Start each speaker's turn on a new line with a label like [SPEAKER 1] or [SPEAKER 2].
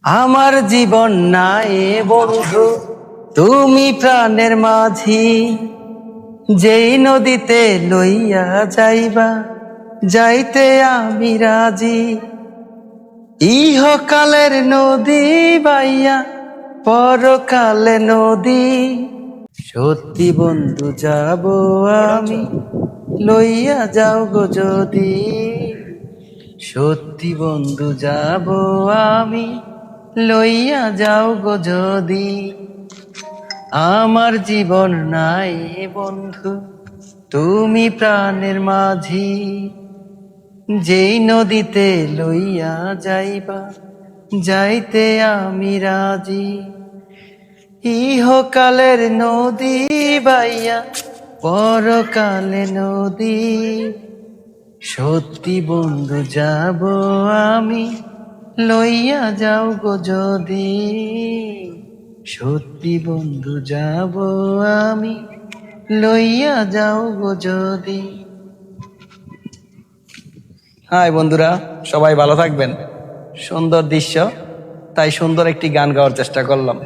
[SPEAKER 1] আমার জীবন নাই বন্ধু, তুমি প্রাণের মাঝি। যেই নদীতে লইয়া যাইবা, যাইতে আমি রাজি। ইহকালের নদী বাইয়া, পরকালে নদী। সত্যি বন্ধু যাব আমি, লইয়া যাও গো যদি। সত্যি বন্ধু যাব আমি, লইয়া যাও গো যদি। আমার জীবন নাই বন্ধু, তুমি প্রাণের মাঝি। যেই নদীতে লইয়া যাইবা, যাইতে আমি রাজি। ইহকালের নদী বাইয়া, পরকালে নদী। সত্যি বন্ধু যাব আমি, লইয়া যাও গো যদি। সত্যি বন্ধু যাব আমি, লইয়া যাও গো যদি। হাই বন্ধুরা, সবাই ভালো থাকবেন। সুন্দর দৃশ্য, তাই সুন্দর একটি গান গাওয়ার চেষ্টা করলাম।